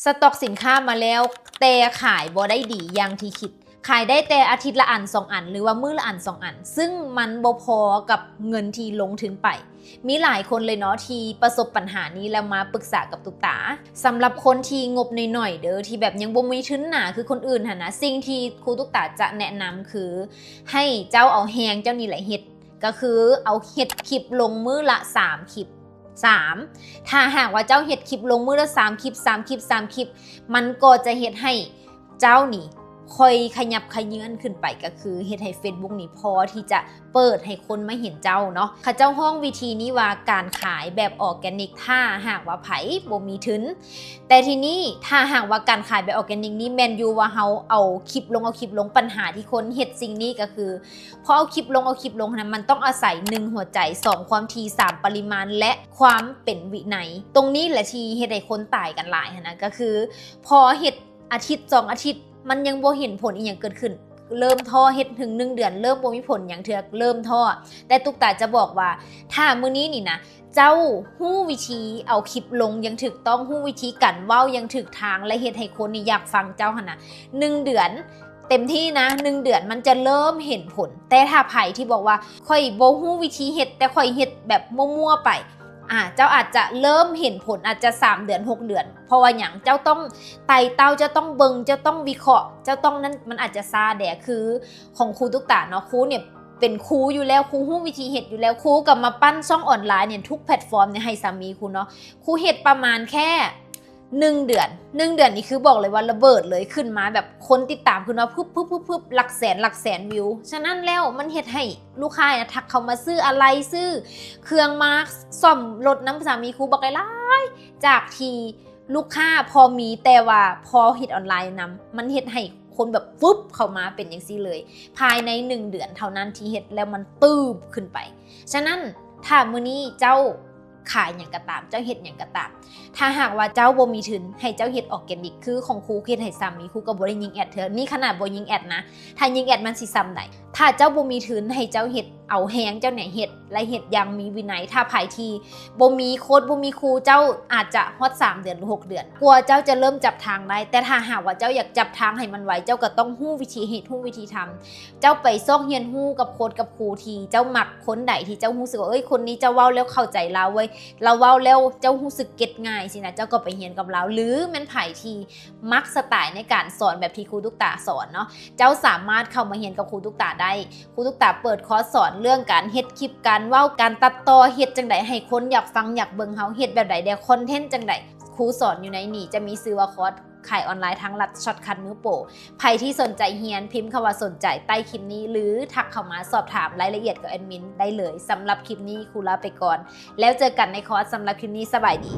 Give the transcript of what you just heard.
สต็อกสินค้ามาแล้วแต่ขายบ่ได้ดีอย่างที่คิดขายได้แต่อาทิตย์ละอัน2 อันหรือว่ามื้อละอัน2 อันซึ่งมันบ่พอกับเงินที่ลงทุนไปมีหลายคนเลยเนาะที่ประสบปัญหานี้แล้วมาปรึกษากับตุกตาสำหรับคนที่งบหน่อยๆเด้อที่แบบยังบ่มีทุนหนาคือคนอื่นหั่นนะสิ่งที่ครูตุกตาจะแนะนำคือให้เจ้าเอาแฮงเจ้านี่แหละเฮ็ดก็คือเอาเฮ็ดคลิปลงมื้อละ3 คลิปถ้าหากว่าเจ้าเฮ็ดคลิปลงมื้อละ3 คลิปมันก็จะเฮ็ดให้เจ้านี่ค่อยขยับขยื่นขึ้นไปก็คือเฮ็ดให้ Facebook นี่พอที่จะเปิดให้คนมาเห็นเจ้าเนาะเขาเจ้าห้องวิธีนี้ว่าการขายแบบออร์แกนิกถ้าหากว่าไผบ่มีทุนแต่ทีนี้ถ้าหากว่าการขายแบบออร์แกนิกนี้แม่นอยู่ว่าเฮาเอาคลิปลงปัญหาที่คนเฮ็ดสิ่งนี้ก็คือพอเอาคลิปลงนะมันต้องอาศัย1หัวใจ2ความถี่3ปริมาณและความเป็นวินัยตรงนี้แหละที่เฮ็ดให้คนตายกันหลายนะก็คือพอเฮ็ดอาทิตย์2 อาทิตย์มันยังบ่เห็นผลอีหยังเกิดขึ้นเริ่มท้อเฮ็ดถึง1 เดือนเริ่มบ่มีผลอย่างเทื่อเริ่มท้อแต่ตุกตาจะบอกว่าถ้ามื้อนี้นี่นะเจ้าฮู้วิธีเอาคลิปลงยังถูกต้องฮู้วิธีกันเว้ายังถูกทางและเฮ็ดให้คนนี่อยากฟังเจ้าหั่นน่ะ1 เดือนเต็มที่นะ1 เดือนมันจะเริ่มเห็นผลแต่ถ้าไผที่บอกว่าค่อยบ่ฮู้วิธีเฮ็ดแต่ค่อยเฮ็ดแบบมั่วๆไปเจ้าอาจจะเริ่มเห็นผลอาจจะ3 เดือน6 เดือนเพราะว่าอย่างเจ้าต้องไต่เต้าเจ้าต้องเบิงเจ้าต้องวิเคราะห์เจ้าต้องนั้นมันอาจจะซาแดดคือของครูตุกตาเนาะครูเนี่ยเป็นครูอยู่แล้วครูฮู้วิธีเฮ็ดอยู่แล้วครูกับมาปั้นช่องออนไลน์เนี่ยทุกแพลตฟอร์มเนี่ยให้สามีครูเนาะครูเฮ็ดประมาณแค่1 เดือนนี่คือบอกเลยว่าระเบิดเลยขึ้นมาแบบคนติดตามขึ้นมาปึ๊บหลักแสนวิวฉะนั้นแล้วมันเฮ็ดให้ลูกค้าทักเข้ามาซื้ออะไรซื้อเครื่องมาซ่อมรถน้ำสามีครูบอกหลายจากที่ลูกค้าพอมีแต่ว่าพอเฮ็ดออนไลน์นำมันเฮ็ดให้คนแบบฟึบเข้ามาเป็นอย่างซี่เลยภายใน1 เดือนเท่านั้นที่เฮ็ดแล้วมันตืบขึ้นไปฉะนั้นถ้ามื้อนี้เจ้าขายอย่างกระตามเจ้าเฮ็ดอย่างกระตามถ้าหากว่าเจ้าบ่มีทุนให้เจ้าเฮ็ดออร์แกนิกคือของครูเฮ็ดให้สามีครูก็บ่ได้ยิงแอดเธอนี่ขนาดบ่ยิงแอดนะถ้ายิงแอดมันสิซ้ำได้ถ้าเจ้าบ่มีทุนให้เจ้าเฮ็ดเอาแฮงเจ้าเนี่ยเฮ็ดและเฮ็ดอย่างมีวินัยถ้าภายที่บ่มีโค้ชบ่มีครูเจ้าอาจจะฮอด3 เดือนหรือ6 เดือนกว่าเจ้าจะเริ่มจับทางได้แต่ถ้าหากว่าเจ้าอยากจับทางให้มันไวเจ้าก็ต้องฮู้วิธีเฮ็ดฮู้วิธีทำเจ้าไปซ่องเรียนฮู้กับโค้ชกับครูที่เจ้ามักคนใดที่เจ้ารู้สึกว่าคนนี้เจ้าเว้าแล้วเข้าใจเราเว้ยเราเว้าแล้วเจ้ารู้สึกเก็ตง่ายสินะเจ้าก็ไปเรียนกับเราหรือแม่นไผที่มักสไตล์ในการสอนแบบที่ครูตุกตาสอนเนาะเจ้าสามารถเข้ามาเรียนกับครูตุกตาได้ครูตุกตาเปิดคอร์สสอนเรื่องการเฮ็ดคลิปการเว้าการตัดต่อเฮ็ดจังไดให้คนอยากฟังอยากเบิ่งเฮาเฮ็ดแบบใดเดี๋ยวคอนเทนต์จังไดครูสอนอยู่ในนี่จะมีชื่อว่าคอร์สขายออนไลน์ทั้งรัดช็อตคัทมือโปรใครที่สนใจเรียนพิมพ์คำว่าสนใจใต้คลิปนี้หรือทักเข้ามาสอบถามรายละเอียดกับแอดมินได้เลยสำหรับคลิปนี้ครูลาไปก่อนแล้วเจอกันในคอร์สสำหรับคลิปนี้สบายดี